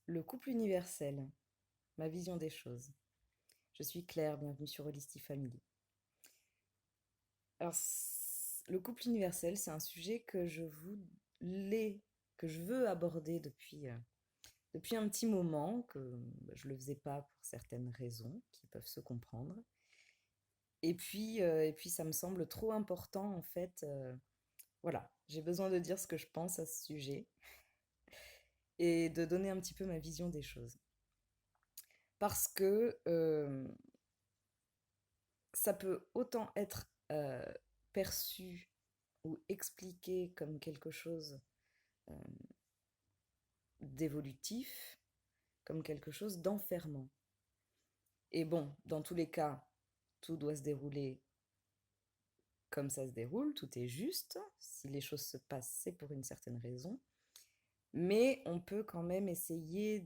Le couple universel, ma vision des choses. Je suis Claire, bienvenue sur Holistic Family. Alors, le couple universel, c'est un sujet que je veux aborder depuis un petit moment, que je le faisais pas pour certaines raisons qui peuvent se comprendre. Et puis ça me semble trop important, en fait. Voilà, j'ai besoin de dire ce que je pense à ce sujet et de donner un petit peu ma vision des choses. Parce que ça peut autant être perçu ou expliqué comme quelque chose euh, d'évolutif, comme quelque chose d'enfermant. Et bon, dans tous les cas, tout doit se dérouler comme ça se déroule, tout est juste. Si les choses se passent, c'est pour une certaine raison. Mais on peut quand même essayer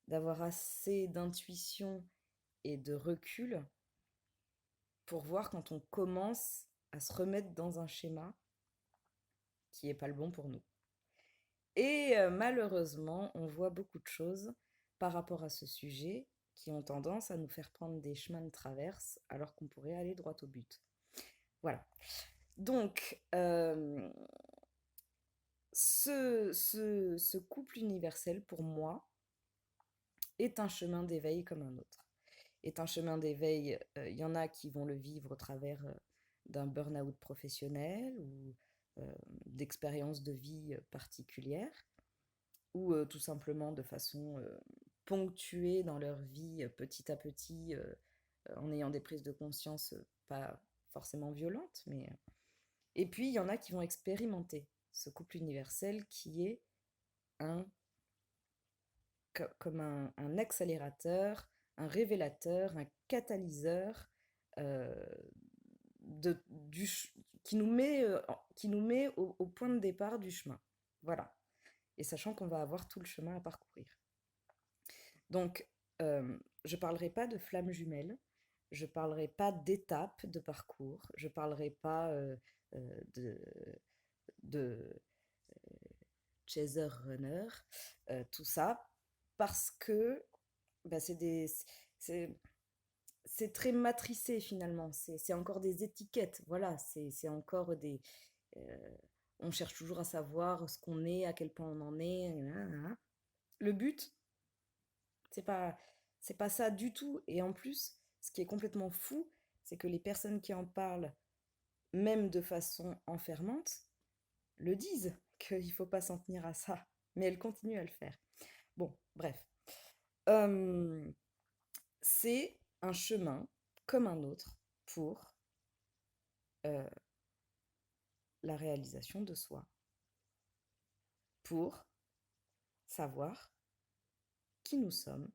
d'avoir assez d'intuition et de recul pour voir quand on commence à se remettre dans un schéma qui n'est pas le bon pour nous. Et malheureusement, on voit beaucoup de choses par rapport à ce sujet qui ont tendance à nous faire prendre des chemins de traverse alors qu'on pourrait aller droit au but. Voilà. Donc, ce couple universel, pour moi, est un chemin d'éveil comme un autre. Est un chemin d'éveil, il y en a qui vont le vivre au travers d'un burn-out professionnel ou d'expériences de vie particulières, ou tout simplement de façon ponctuée dans leur vie petit à petit, en ayant des prises de conscience pas forcément violentes, mais... Et puis, il y en a qui vont expérimenter ce couple universel qui est un, comme un accélérateur, un révélateur, un catalyseur euh, de, du, qui nous met au point de départ du chemin. Voilà. Et sachant qu'on va avoir tout le chemin à parcourir. Donc, je ne parlerai pas de flammes jumelles, je ne parlerai pas d'étapes de parcours, je ne parlerai pas de, de chaser runner, tout ça, parce que bah, c'est, c'est très matricé finalement, c'est encore des étiquettes, voilà, c'est encore des... euh, on cherche toujours à savoir ce qu'on est, à quel point on en est. Le but, c'est pas, c'est pas ça du tout. Et en plus, ce qui est complètement fou, c'est que les personnes qui en parlent, même de façon enfermante, le disent qu'il faut pas s'en tenir à ça. Mais elles continuent à le faire. Bon, bref. Euh, c'est un chemin comme un autre pour euh, la réalisation de soi, pour savoir qui nous sommes,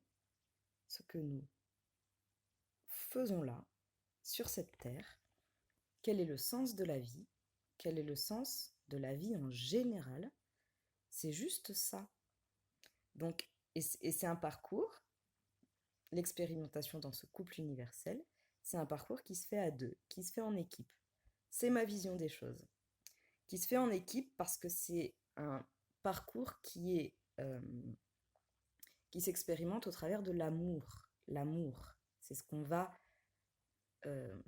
ce que nous faisons là, sur cette terre, quel est le sens de la vie, quel est le sens de la vie en général. C'est juste ça. Donc, et c'est un parcours, l'expérimentation dans ce couple universel, c'est un parcours qui se fait à deux, qui se fait en équipe. C'est ma vision des choses. Qui se fait en équipe parce que c'est un parcours qui s'expérimente au travers de l'amour. L'amour, c'est ce qu'on va euh,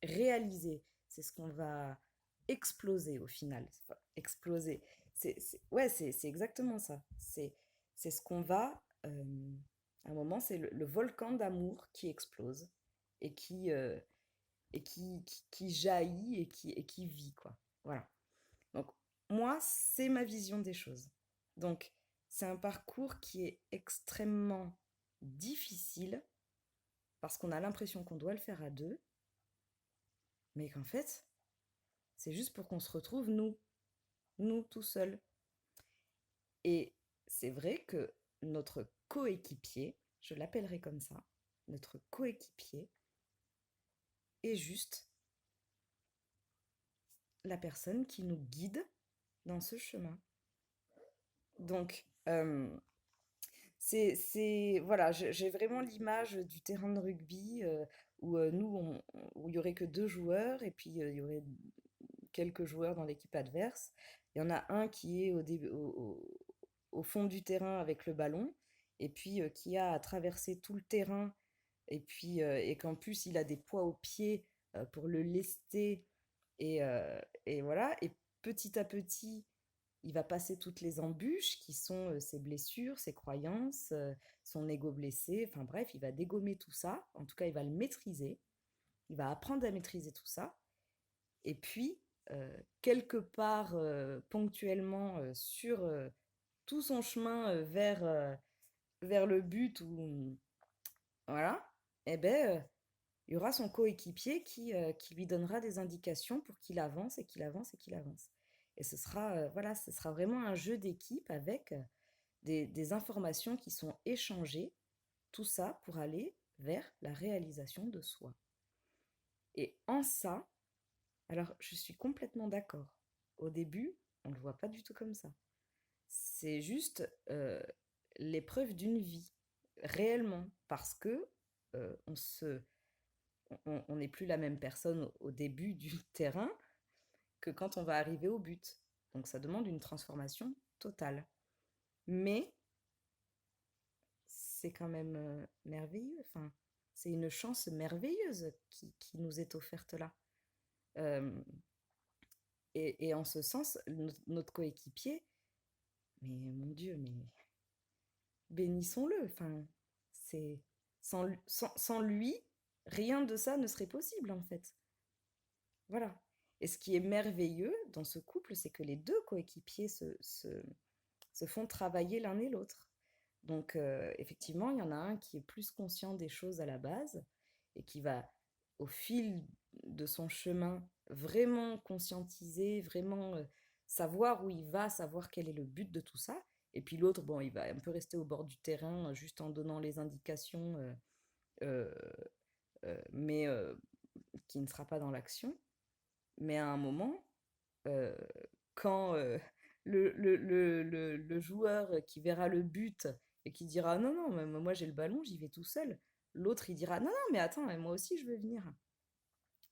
réaliser, c'est ce qu'on va exploser au final. Enfin, exploser, ouais, c'est exactement ça. C'est ce qu'on va, à un moment, c'est le volcan d'amour qui explose et qui jaillit et qui vit, quoi. Voilà. Donc, moi, c'est ma vision des choses. Donc, c'est un parcours qui est extrêmement difficile parce qu'on a l'impression qu'on doit le faire à deux, mais qu'en fait, c'est juste pour qu'on se retrouve nous tout seuls. Et c'est vrai que notre coéquipier, je l'appellerai comme ça, notre coéquipier est juste la personne qui nous guide dans ce chemin. Donc, voilà, j'ai vraiment l'image du terrain de rugby où où il y aurait que deux joueurs et puis il y aurait quelques joueurs dans l'équipe adverse. Il y en a un qui est au fond du terrain avec le ballon, et puis qui a à traverser tout le terrain, et qu'en plus il a des poids aux pieds pour le lester, et voilà. Et petit à petit, il va passer toutes les embûches qui sont ses blessures, ses croyances, son ego blessé, enfin bref, il va dégommer tout ça, en tout cas il va le maîtriser, il va apprendre à maîtriser tout ça, et puis quelque part, ponctuellement, sur tout son chemin vers le but, où, voilà, eh ben, il y aura son coéquipier qui lui donnera des indications pour qu'il avance et qu'il avance et qu'il avance. Et voilà, ce sera vraiment un jeu d'équipe avec des informations qui sont échangées, tout ça pour aller vers la réalisation de soi. Et en ça, alors je suis complètement d'accord. Au début, on ne le voit pas du tout comme ça. C'est juste l'épreuve d'une vie, réellement, parce que on se on n'est plus la même personne au début du terrain que quand on va arriver au but. Donc ça demande une transformation totale. Mais c'est quand même merveilleux. Enfin, c'est une chance merveilleuse qui nous est offerte là. Euh, et en ce sens, notre coéquipier, mais mon Dieu, mais bénissons-le. Enfin, c'est sans lui, rien de ça ne serait possible en fait. Voilà. Et ce qui est merveilleux dans ce couple, c'est que les deux coéquipiers se font travailler l'un et l'autre. Donc, effectivement, il y en a un qui est plus conscient des choses à la base et qui va, au fil de son chemin, vraiment conscientiser, vraiment savoir où il va, savoir quel est le but de tout ça. Et puis l'autre, bon, il va un peu rester au bord du terrain, juste en donnant les indications, euh, mais qui ne sera pas dans l'action. Mais à un moment, euh, quand le joueur qui verra le but et qui dira non, non, moi j'ai le ballon, j'y vais tout seul, l'autre il dira non, non, mais attends, moi aussi je veux venir.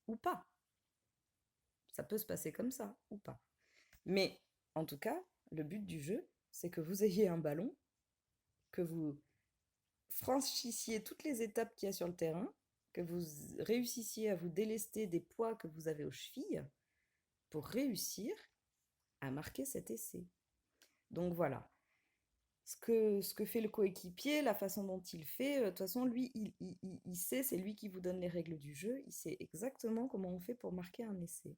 Ou pas. Ça peut se passer comme ça, ou pas. Mais en tout cas, le but du jeu, c'est que vous ayez un ballon, que vous franchissiez toutes les étapes qu'il y a sur le terrain, que vous réussissiez à vous délester des poids que vous avez aux chevilles pour réussir à marquer cet essai. Donc voilà, ce que fait le coéquipier, la façon dont il fait, de toute façon, lui, il sait, c'est lui qui vous donne les règles du jeu, il sait exactement comment on fait pour marquer un essai.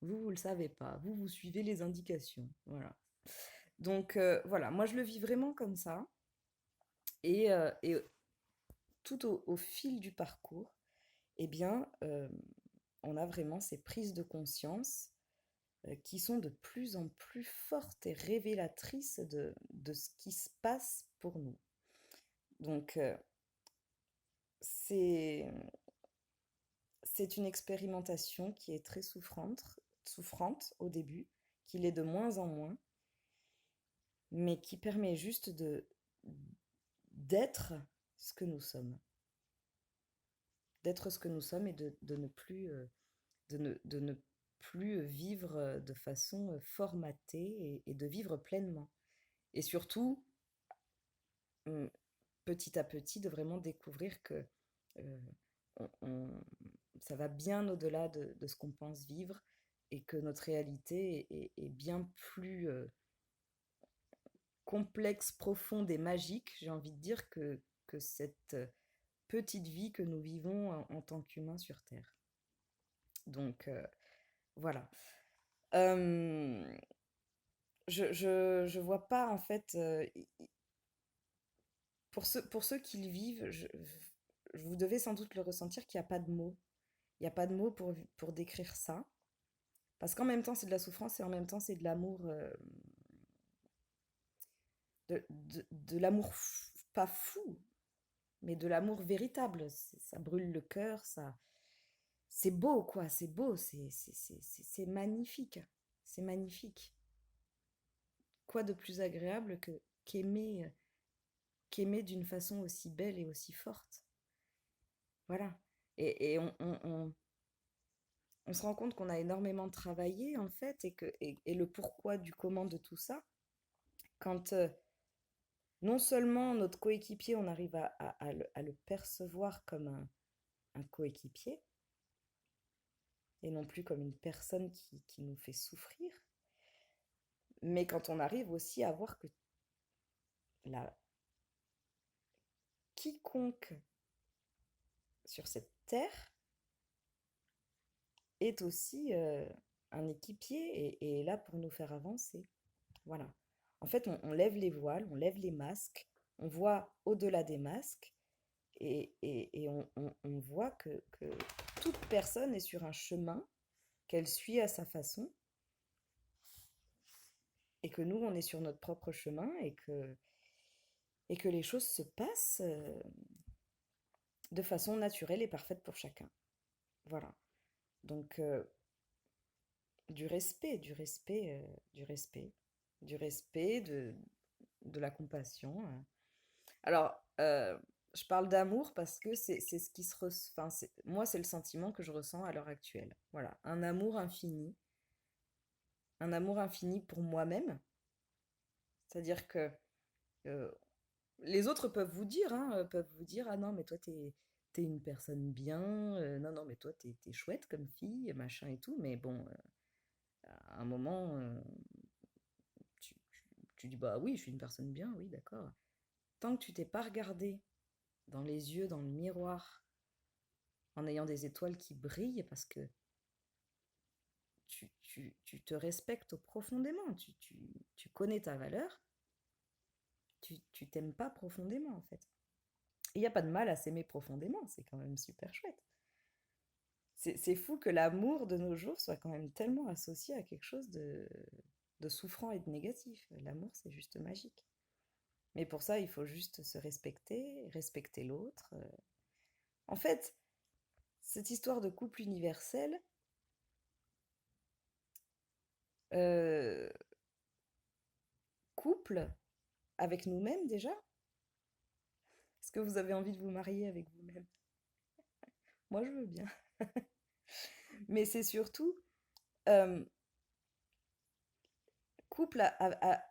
Vous, vous le savez pas, vous suivez les indications, voilà. Donc voilà, moi je le vis vraiment comme ça, et tout au fil du parcours, eh bien, on a vraiment ces prises de conscience qui sont de plus en plus fortes et révélatrices de ce qui se passe pour nous. Donc, c'est, c'est une expérimentation qui est très souffrante au début, qui l'est de moins en moins, mais qui permet juste d'être ce que nous sommes. D'être ce que nous sommes et de ne plus, de ne plus vivre de façon formatée et de vivre pleinement. Et surtout, hum, petit à petit, de vraiment découvrir que euh, on- on- ça va bien au-delà de ce qu'on pense vivre et que notre réalité est bien plus complexe, profonde et magique, j'ai envie de dire, que cette petite vie que nous vivons en tant qu'humains sur Terre. Donc voilà. Euh, je vois pas en fait, pour ceux qui le vivent, vous devez sans doute le ressentir qu'il n'y a pas de mots. Il n'y a pas de mots pour décrire ça. Parce qu'en même temps, c'est de la souffrance et en même temps, c'est de l'amour, de l'amour pas fou, mais de l'amour véritable. Ça brûle le cœur, c'est beau, quoi. C'est beau, c'est magnifique. C'est magnifique. Quoi de plus agréable qu'aimer d'une façon aussi belle et aussi forte. Voilà. Et on se rend compte qu'on a énormément travaillé, en fait, et le pourquoi du comment de tout ça. Quand Non seulement notre coéquipier, on arrive à le percevoir comme un coéquipier, et non plus comme une personne qui nous fait souffrir, mais quand on arrive aussi à voir que la, quiconque sur cette terre est aussi un équipier et est là pour nous faire avancer. Voilà. En fait, on lève les voiles, on lève les masques, on voit au-delà des masques et on voit que toute personne est sur un chemin qu'elle suit à sa façon et que nous, on est sur notre propre chemin et que les choses se passent de façon naturelle et parfaite pour chacun. Voilà. Donc, du respect, du respect, du respect, du respect, de la compassion. Alors, je parle d'amour parce que c'est ce qui se enfin, moi, c'est le sentiment que je ressens à l'heure actuelle. Voilà, un amour infini pour moi-même. C'est-à-dire que euh, les autres peuvent vous dire, hein, peuvent vous dire, ah non, mais toi, t'es une personne bien, non, non, mais toi, t'es chouette comme fille, machin et tout, mais bon, à un moment, tu dis, bah oui, je suis une personne bien, oui, d'accord. Tant que tu t'es pas regardé dans les yeux, dans le miroir, en ayant des étoiles qui brillent, parce que tu te respectes profondément, tu connais ta valeur, tu t'aimes pas profondément, en fait. Il n'y a pas de mal à s'aimer profondément, c'est quand même super chouette. C'est fou que l'amour de nos jours soit quand même tellement associé à quelque chose de souffrant et de négatif. L'amour, c'est juste magique. Mais pour ça, il faut juste se respecter, respecter l'autre. En fait, cette histoire de couple universel, euh, couple avec nous-mêmes déjà. Est-ce que vous avez envie de vous marier avec vous-même? Moi, je veux bien. Mais c'est surtout euh, couple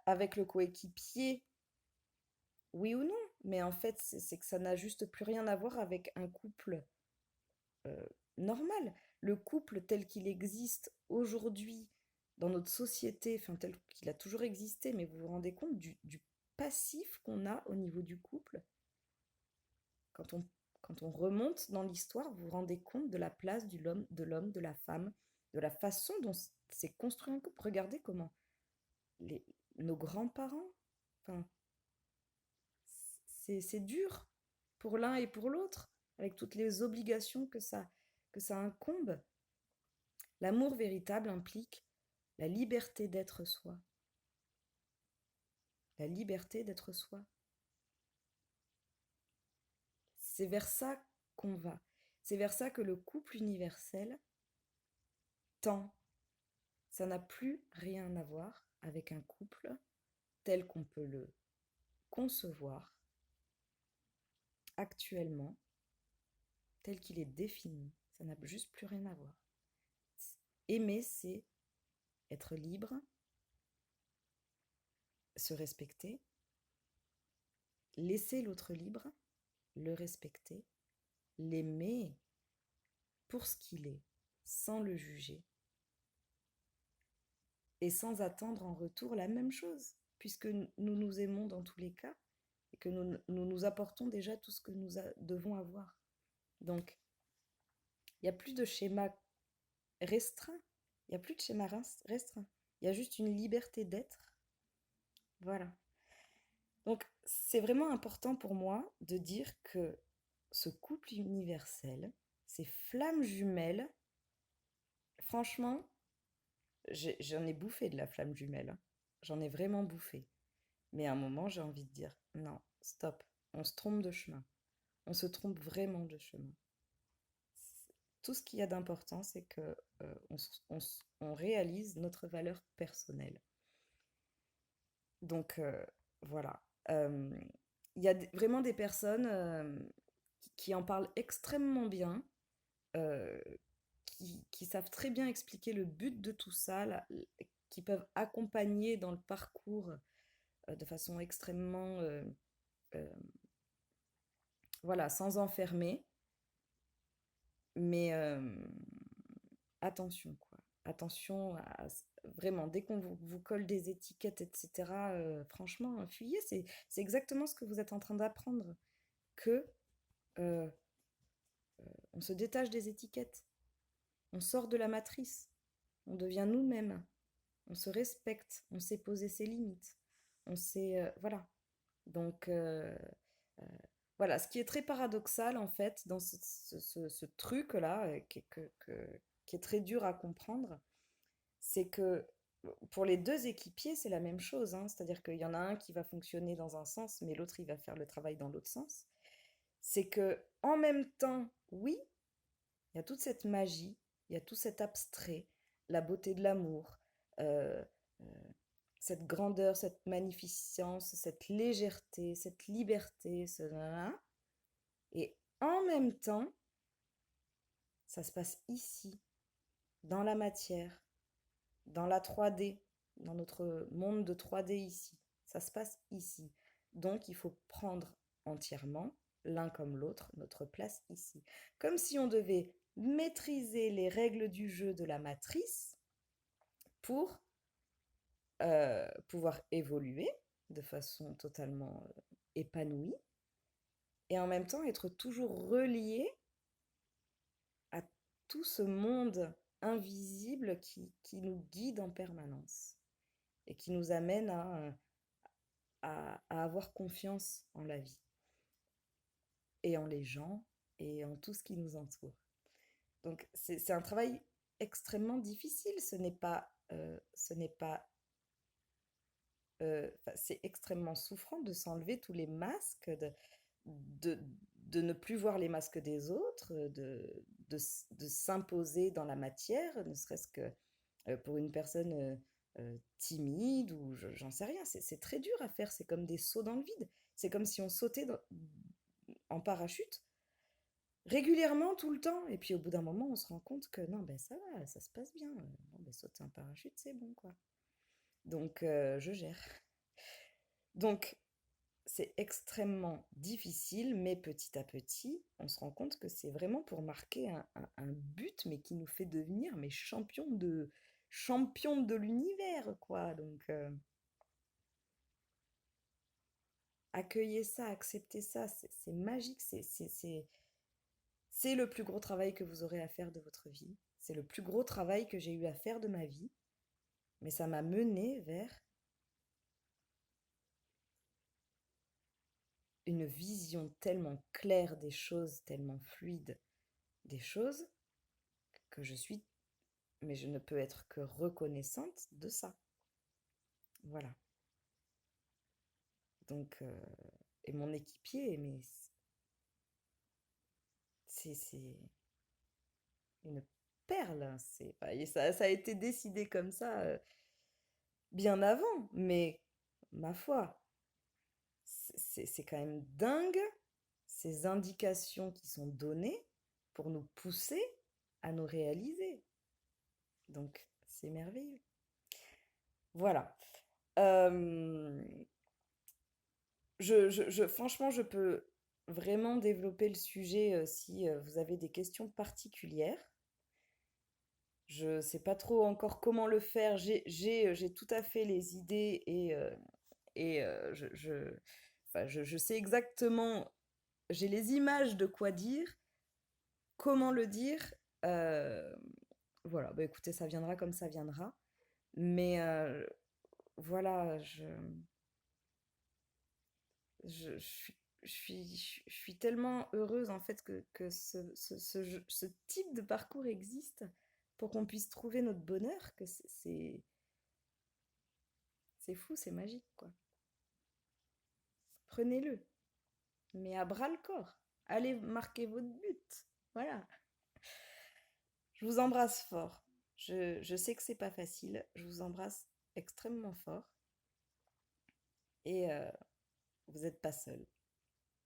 avec le coéquipier, oui ou non. Mais en fait, c'est que ça n'a juste plus rien à voir avec un couple euh, normal. Le couple tel qu'il existe aujourd'hui dans notre société, enfin tel qu'il a toujours existé, mais vous vous rendez compte du passif qu'on a au niveau du couple quand on, quand on remonte dans l'histoire, vous vous rendez compte de la place de la femme, de la façon dont s'est construit un couple. Regardez comment les, nos grands-parents, enfin, c'est dur pour l'un et pour l'autre, avec toutes les obligations que ça incombe. L'amour véritable implique la liberté d'être soi. La liberté d'être soi. C'est vers ça qu'on va. C'est vers ça que le couple universel tend. Ça n'a plus rien à voir avec un couple tel qu'on peut le concevoir actuellement, tel qu'il est défini. Ça n'a juste plus rien à voir. Aimer, c'est être libre, se respecter, laisser l'autre libre, le respecter, l'aimer pour ce qu'il est, sans le juger, et sans attendre en retour la même chose, puisque nous nous aimons dans tous les cas, et que nous apportons déjà tout ce que nous devons avoir. Donc, il n'y a plus de schéma restreint. Il n'y a plus de schéma restreint. Il y a juste une liberté d'être. Voilà. Donc, c'est vraiment important pour moi de dire que ce couple universel, ces flammes jumelles, franchement, j'en ai bouffé de la flamme jumelle, hein. J'en ai vraiment bouffé. Mais à un moment, j'ai envie de dire, non, stop, on se trompe de chemin. On se trompe vraiment de chemin. Tout ce qu'il y a d'important, c'est que on réalise notre valeur personnelle. Donc voilà. Il y a vraiment des personnes qui en parlent extrêmement bien, euh, qui savent très bien expliquer le but de tout ça, qui peuvent accompagner dans le parcours de façon extrêmement, euh, voilà, sans enfermer, mais attention, quoi. Attention vraiment, dès qu'on vous colle des étiquettes, etc., franchement, fuyez, c'est exactement ce que vous êtes en train d'apprendre, que euh, on se détache des étiquettes, on sort de la matrice, on devient nous-mêmes, on se respecte, on sait poser ses limites, on sait, voilà. Donc, euh, voilà, ce qui est très paradoxal, en fait, dans ce truc-là, qui est très dur à comprendre, c'est que pour les deux équipiers, c'est la même chose, hein. C'est-à-dire qu'il y en a un qui va fonctionner dans un sens, mais l'autre, il va faire le travail dans l'autre sens. C'est que, en même temps, oui, il y a toute cette magie, il y a tout cet abstrait, la beauté de l'amour, euh, euh, cette grandeur, cette magnificence, cette légèreté, cette liberté, ce nanana. Et en même temps, ça se passe ici, dans la matière, dans la 3D, dans notre monde de 3D ici. Ça se passe ici. Donc, il faut prendre entièrement, l'un comme l'autre, notre place ici. Comme si on devait maîtriser les règles du jeu de la matrice pour pouvoir évoluer de façon totalement épanouie et en même temps être toujours relié à tout ce monde invisible qui nous guide en permanence et qui nous amène à avoir confiance en la vie et en les gens et en tout ce qui nous entoure. Donc c'est un travail extrêmement difficile, c'est extrêmement souffrant de s'enlever tous les masques, de, de ne plus voir les masques des autres, de s'imposer dans la matière, ne serait-ce que pour une personne timide ou j'en sais rien. C'est très dur à faire, c'est comme des sauts dans le vide. C'est comme si on sautait en parachute régulièrement tout le temps. Et puis au bout d'un moment, on se rend compte que non, ben ça va, ça se passe bien. Bon, ben, sauter en parachute, c'est bon, quoi. Donc je gère. Donc c'est extrêmement difficile, mais petit à petit, on se rend compte que c'est vraiment pour marquer un but, mais qui nous fait devenir mais champion de l'univers, quoi. Donc, accueillez ça, acceptez ça, c'est magique, c'est le plus gros travail que vous aurez à faire de votre vie. C'est le plus gros travail que j'ai eu à faire de ma vie, mais ça m'a mené vers une vision tellement claire des choses, tellement fluide des choses, que je suis mais je ne peux être que reconnaissante de ça. Voilà. Donc, et mon équipier, mais c'est une perle, hein. Et ça a été décidé comme ça bien avant, mais ma foi, c'est quand même dingue ces indications qui sont données pour nous pousser à nous réaliser. Donc, c'est merveilleux. Voilà. Euh, franchement, je peux vraiment développer le sujet si vous avez des questions particulières. Je ne sais pas trop encore comment le faire. J'ai tout à fait les idées et enfin, je sais exactement, j'ai les images de quoi dire, comment le dire. euh, voilà, bah écoutez, ça viendra comme ça viendra. Mais voilà, je suis tellement heureuse en fait que ce type de parcours existe pour qu'on puisse trouver notre bonheur, que c'est fou, c'est magique, quoi. Prenez-le, mais à bras le corps. Allez marquer votre but. Voilà. Je vous embrasse fort. Je sais que c'est pas facile. Je vous embrasse extrêmement fort. Et vous n'êtes pas seul.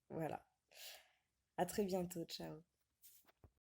Voilà. À très bientôt. Ciao.